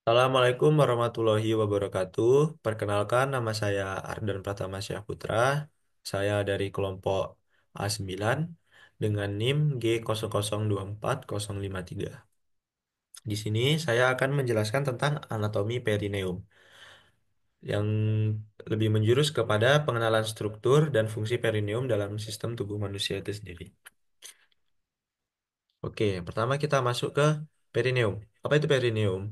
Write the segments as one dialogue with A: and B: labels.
A: Assalamualaikum warahmatullahi wabarakatuh. Perkenalkan, nama saya Ardan Pratama Syahputra. Saya dari kelompok A9 dengan NIM G002453. Di sini saya akan menjelaskan tentang anatomi perineum yang lebih menjurus kepada pengenalan struktur dan fungsi perineum dalam sistem tubuh manusia itu sendiri. Oke, yang pertama kita masuk ke perineum. Apa itu perineum?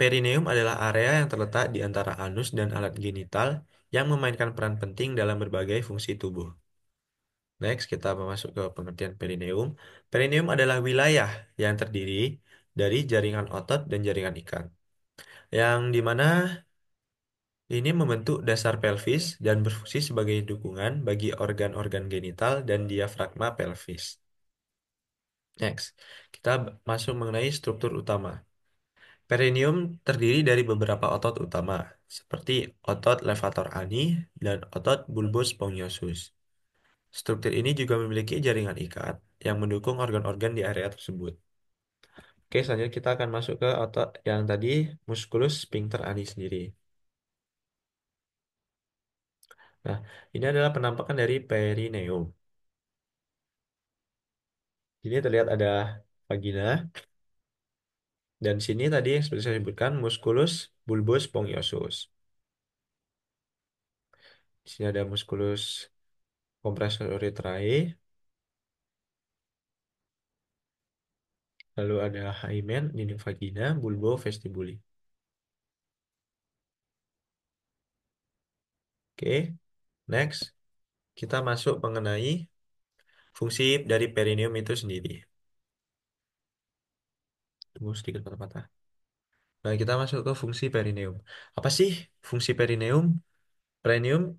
A: Perineum adalah area yang terletak di antara anus dan alat genital yang memainkan peran penting dalam berbagai fungsi tubuh. Next, kita masuk ke pengertian perineum. Perineum adalah wilayah yang terdiri dari jaringan otot dan jaringan ikat, yang dimana ini membentuk dasar pelvis dan berfungsi sebagai dukungan bagi organ-organ genital dan diafragma pelvis. Next, kita masuk mengenai struktur utama. Perineum terdiri dari beberapa otot utama, seperti otot levator ani dan otot bulbus spongiosus. Struktur ini juga memiliki jaringan ikat yang mendukung organ-organ di area tersebut. Oke, selanjutnya kita akan masuk ke otot yang tadi, musculus sphincter ani sendiri. Nah, ini adalah penampakan dari perineum. Ini terlihat ada vagina, dan sini tadi yang seperti saya sebutkan, musculus bulbus spongiosus. Di sini ada musculus compressor urethrae. Lalu ada hymen, dinding vagina, bulbo, vestibuli. Oke, next. Kita masuk mengenai fungsi dari perineum itu sendiri. Tunggu sedikit patah-patah. Nah, kita masuk ke fungsi perineum. Apa sih fungsi perineum?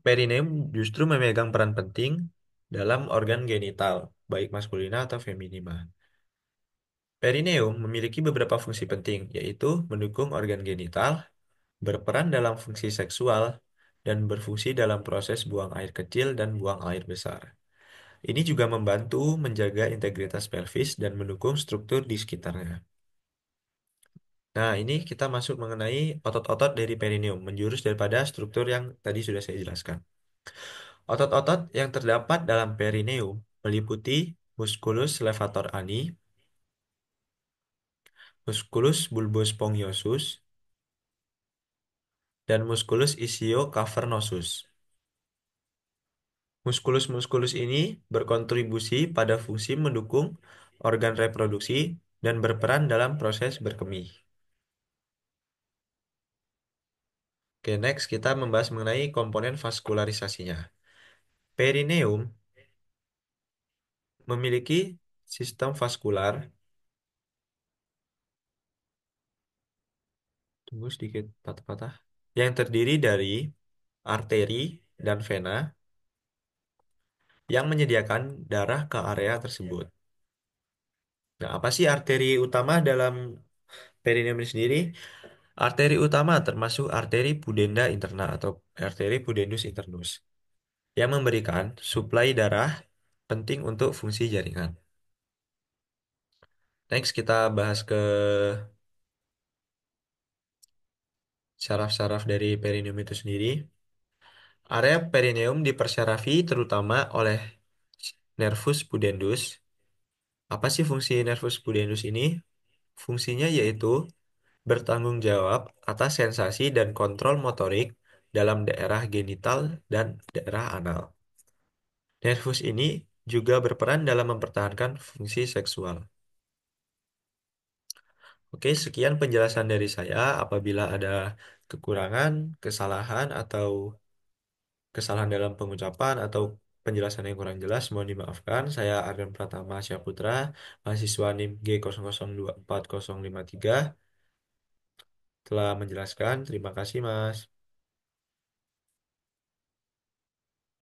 A: Perineum justru memegang peran penting dalam organ genital, baik maskulina atau feminina. Perineum memiliki beberapa fungsi penting, yaitu mendukung organ genital, berperan dalam fungsi seksual, dan berfungsi dalam proses buang air kecil dan buang air besar. Ini juga membantu menjaga integritas pelvis dan mendukung struktur di sekitarnya. Nah, ini kita masuk mengenai otot-otot dari perineum, menjurus daripada struktur yang tadi sudah saya jelaskan. Otot-otot yang terdapat dalam perineum meliputi musculus levator ani, musculus bulbus spongiosus, dan musculus ischio-cavernosus. Muskulus-muskulus ini berkontribusi pada fungsi mendukung organ reproduksi dan berperan dalam proses berkemih. Oke, next kita membahas mengenai komponen vaskularisasinya. Perineum memiliki sistem vaskular, tunggu sedikit patah-patah, yang terdiri dari arteri dan vena yang menyediakan darah ke area tersebut. Nah, apa sih arteri utama dalam perineum ini sendiri? Arteri utama termasuk arteri pudenda interna atau arteri pudendus internus yang memberikan suplai darah penting untuk fungsi jaringan. Next kita bahas ke syaraf-syaraf dari perineum itu sendiri. Area perineum dipersyarafi terutama oleh nervus pudendus. Apa sih fungsi nervus pudendus ini? Fungsinya yaitu bertanggung jawab atas sensasi dan kontrol motorik dalam daerah genital dan daerah anal. Nervus ini juga berperan dalam mempertahankan fungsi seksual. Oke, sekian penjelasan dari saya. Apabila ada kekurangan, kesalahan, atau kesalahan dalam pengucapan atau penjelasan yang kurang jelas, mohon dimaafkan. Saya Arden Pratama Syaputra, mahasiswa NIM G002453, telah menjelaskan. Terima kasih, Mas.